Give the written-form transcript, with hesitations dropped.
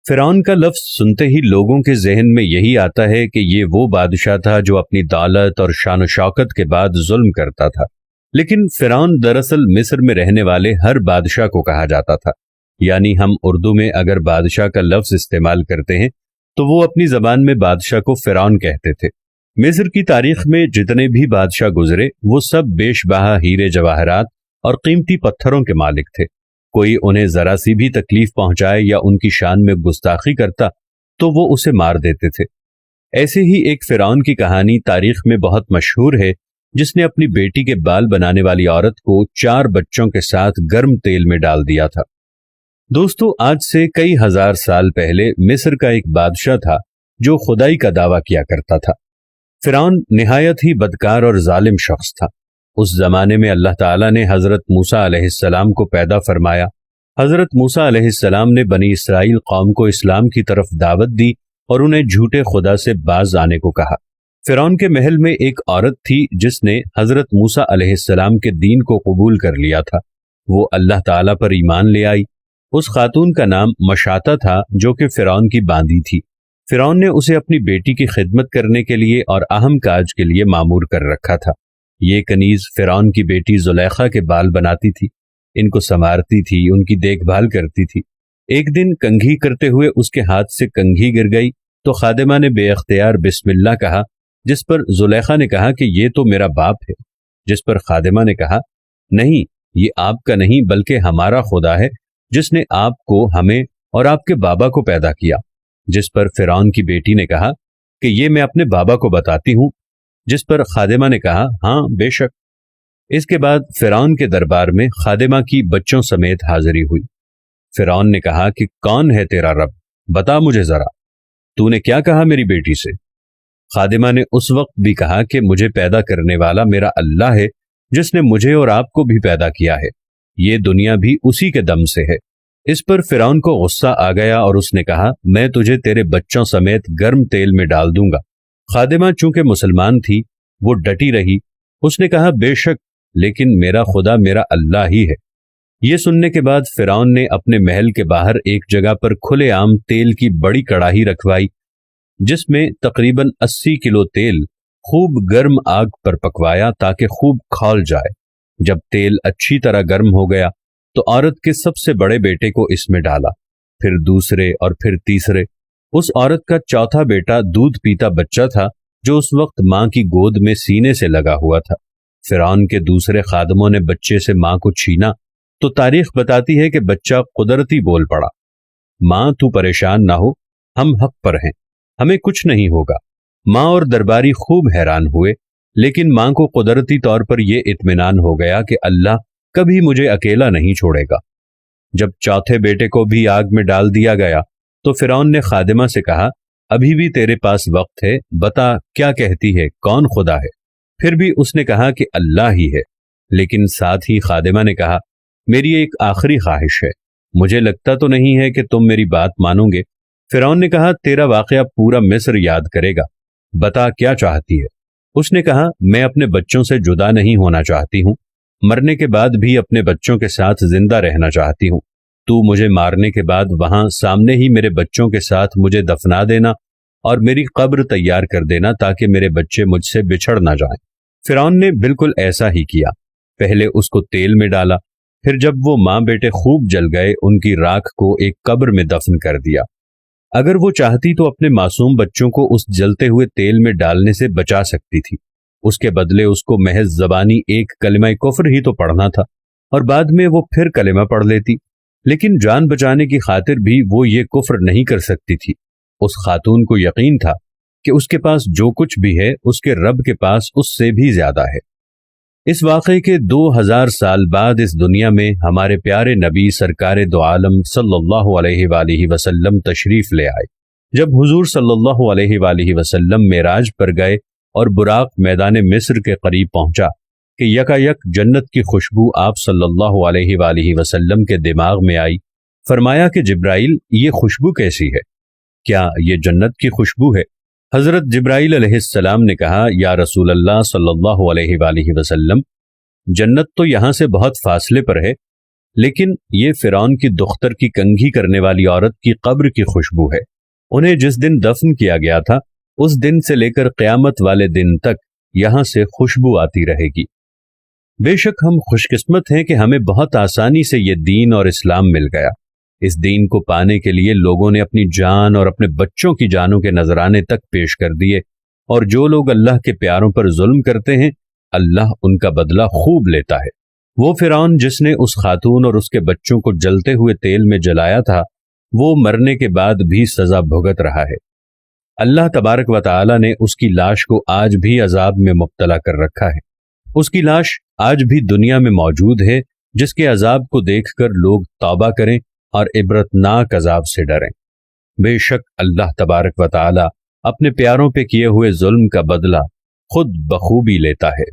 فرعون کا لفظ سنتے ہی لوگوں کے ذہن میں یہی آتا ہے کہ یہ وہ بادشاہ تھا جو اپنی دولت اور شان و شوکت کے بعد ظلم کرتا تھا، لیکن فرعون دراصل مصر میں رہنے والے ہر بادشاہ کو کہا جاتا تھا۔ یعنی ہم اردو میں اگر بادشاہ کا لفظ استعمال کرتے ہیں تو وہ اپنی زبان میں بادشاہ کو فرعون کہتے تھے۔ مصر کی تاریخ میں جتنے بھی بادشاہ گزرے وہ سب بیش بہا ہیرے جواہرات اور قیمتی پتھروں کے مالک تھے۔ کوئی انہیں ذرا سی بھی تکلیف پہنچائے یا ان کی شان میں گستاخی کرتا تو وہ اسے مار دیتے تھے۔ ایسے ہی ایک فرعون کی کہانی تاریخ میں بہت مشہور ہے، جس نے اپنی بیٹی کے بال بنانے والی عورت کو 4 بچوں کے ساتھ گرم تیل میں ڈال دیا تھا۔ دوستو، آج سے کئی ہزار سال پہلے مصر کا ایک بادشاہ تھا جو خدائی کا دعویٰ کیا کرتا تھا۔ فرعون نہایت ہی بدکار اور ظالم شخص تھا۔ اس زمانے میں اللہ تعالیٰ نے حضرت موسیٰ علیہ السلام کو پیدا فرمایا۔ حضرت موسیٰ علیہ السلام نے بنی اسرائیل قوم کو اسلام کی طرف دعوت دی اور انہیں جھوٹے خدا سے باز آنے کو کہا۔ فرعون کے محل میں ایک عورت تھی جس نے حضرت موسیٰ علیہ السلام کے دین کو قبول کر لیا تھا۔ وہ اللہ تعالیٰ پر ایمان لے آئی۔ اس خاتون کا نام مشاطہ تھا جو کہ فرعون کی باندی تھی۔ فرعون نے اسے اپنی بیٹی کی خدمت کرنے کے لیے اور اہم کاج کے لیے مامور کر رکھا تھا۔ یہ کنیز فرعون کی بیٹی زلیخا کے بال بناتی تھی، ان کو سنوارتی تھی، ان کی دیکھ بھال کرتی تھی۔ ایک دن کنگھی کرتے ہوئے اس کے ہاتھ سے کنگھی گر گئی تو خادمہ نے بے اختیار بسم اللہ کہا، جس پر زلیخا نے کہا کہ یہ تو میرا باپ ہے۔ جس پر خادمہ نے کہا، نہیں، یہ آپ کا نہیں بلکہ ہمارا خدا ہے جس نے آپ کو، ہمیں اور آپ کے بابا کو پیدا کیا۔ جس پر فرعون کی بیٹی نے کہا کہ یہ میں اپنے بابا کو بتاتی ہوں۔ جس پر خادمہ نے کہا، ہاں بے شک۔ اس کے بعد فرعون کے دربار میں خادمہ کی بچوں سمیت حاضری ہوئی۔ فرعون نے کہا کہ کون ہے تیرا رب؟ بتا مجھے ذرا، تو نے کیا کہا میری بیٹی سے؟ خادمہ نے اس وقت بھی کہا کہ مجھے پیدا کرنے والا میرا اللہ ہے جس نے مجھے اور آپ کو بھی پیدا کیا ہے، یہ دنیا بھی اسی کے دم سے ہے۔ اس پر فرعون کو غصہ آ گیا اور اس نے کہا، میں تجھے تیرے بچوں سمیت گرم تیل میں ڈال دوں گا۔ خادمہ چونکہ مسلمان تھی وہ ڈٹی رہی۔ اس نے کہا، بے شک، لیکن میرا خدا میرا اللہ ہی ہے۔ یہ سننے کے بعد فرعون نے اپنے محل کے باہر ایک جگہ پر کھلے عام تیل کی بڑی کڑاہی رکھوائی جس میں تقریباً 80 کلو تیل خوب گرم آگ پر پکوایا تاکہ خوب کھول جائے۔ جب تیل اچھی طرح گرم ہو گیا تو عورت کے سب سے بڑے بیٹے کو اس میں ڈالا، پھر دوسرے اور پھر تیسرے۔ اس عورت کا چوتھا بیٹا دودھ پیتا بچہ تھا جو اس وقت ماں کی گود میں سینے سے لگا ہوا تھا۔ فرعون کے دوسرے خادموں نے بچے سے ماں کو چھینا تو تاریخ بتاتی ہے کہ بچہ قدرتی بول پڑا، ماں تو پریشان نہ ہو، ہم حق پر ہیں، ہمیں کچھ نہیں ہوگا۔ ماں اور درباری خوب حیران ہوئے، لیکن ماں کو قدرتی طور پر یہ اطمینان ہو گیا کہ اللہ کبھی مجھے اکیلا نہیں چھوڑے گا۔ جب چوتھے بیٹے کو بھی آگ میں ڈال دیا گیا تو فرعون نے خادمہ سے کہا، ابھی بھی تیرے پاس وقت ہے، بتا کیا کہتی ہے، کون خدا ہے؟ پھر بھی اس نے کہا کہ اللہ ہی ہے، لیکن ساتھ ہی خادمہ نے کہا، میری ایک آخری خواہش ہے، مجھے لگتا تو نہیں ہے کہ تم میری بات مانو گے۔ فرعون نے کہا، تیرا واقعہ پورا مصر یاد کرے گا، بتا کیا چاہتی ہے؟ اس نے کہا، میں اپنے بچوں سے جدا نہیں ہونا چاہتی ہوں، مرنے کے بعد بھی اپنے بچوں کے ساتھ زندہ رہنا چاہتی ہوں۔ تو مجھے مارنے کے بعد وہاں سامنے ہی میرے بچوں کے ساتھ مجھے دفنا دینا اور میری قبر تیار کر دینا تاکہ میرے بچے مجھ سے بچھڑ نہ جائیں۔ فرعون نے بالکل ایسا ہی کیا، پہلے اس کو تیل میں ڈالا، پھر جب وہ ماں بیٹے خوب جل گئے ان کی راکھ کو ایک قبر میں دفن کر دیا۔ اگر وہ چاہتی تو اپنے معصوم بچوں کو اس جلتے ہوئے تیل میں ڈالنے سے بچا سکتی تھی، اس کے بدلے اس کو محض زبانی ایک کلمہ کفر ہی تو پڑھنا تھا اور بعد میں وہ پھر کلمہ پڑھ لیتی، لیکن جان بچانے کی خاطر بھی وہ یہ کفر نہیں کر سکتی تھی۔ اس خاتون کو یقین تھا کہ اس کے پاس جو کچھ بھی ہے اس کے رب کے پاس اس سے بھی زیادہ ہے۔ اس واقعے کے 2000 سال بعد اس دنیا میں ہمارے پیارے نبی سرکار دو عالم صلی اللہ علیہ وآلہ وسلم تشریف لے آئے۔ جب حضور صلی اللہ علیہ وآلہ وسلم معراج پر گئے اور براق میدان مصر کے قریب پہنچا کہ یکایک جنت کی خوشبو آپ صلی اللہ علیہ وآلہ وسلم کے دماغ میں آئی۔ فرمایا کہ جبرائیل، یہ خوشبو کیسی ہے؟ کیا یہ جنت کی خوشبو ہے؟ حضرت جبرائیل علیہ السلام نے کہا، یا رسول اللہ صلی اللہ علیہ وآلہ وسلم، جنت تو یہاں سے بہت فاصلے پر ہے، لیکن یہ فرعون کی دختر کی کنگھی کرنے والی عورت کی قبر کی خوشبو ہے۔ انہیں جس دن دفن کیا گیا تھا اس دن سے لے کر قیامت والے دن تک یہاں سے خوشبو آتی رہے گی۔ بے شک ہم خوش قسمت ہیں کہ ہمیں بہت آسانی سے یہ دین اور اسلام مل گیا۔ اس دین کو پانے کے لیے لوگوں نے اپنی جان اور اپنے بچوں کی جانوں کے نذرانے تک پیش کر دیے، اور جو لوگ اللہ کے پیاروں پر ظلم کرتے ہیں اللہ ان کا بدلہ خوب لیتا ہے۔ وہ فرعون جس نے اس خاتون اور اس کے بچوں کو جلتے ہوئے تیل میں جلایا تھا، وہ مرنے کے بعد بھی سزا بھگت رہا ہے۔ اللہ تبارک و تعالی نے اس کی لاش کو آج بھی عذاب میں مبتلا کر رکھا ہے۔ اس کی لاش آج بھی دنیا میں موجود ہے، جس کے عذاب کو دیکھ کر لوگ توبہ کریں اور عبرتناک عذاب سے ڈریں۔ بے شک اللہ تبارک و تعالی اپنے پیاروں پہ کیے ہوئے ظلم کا بدلہ خود بخوبی لیتا ہے۔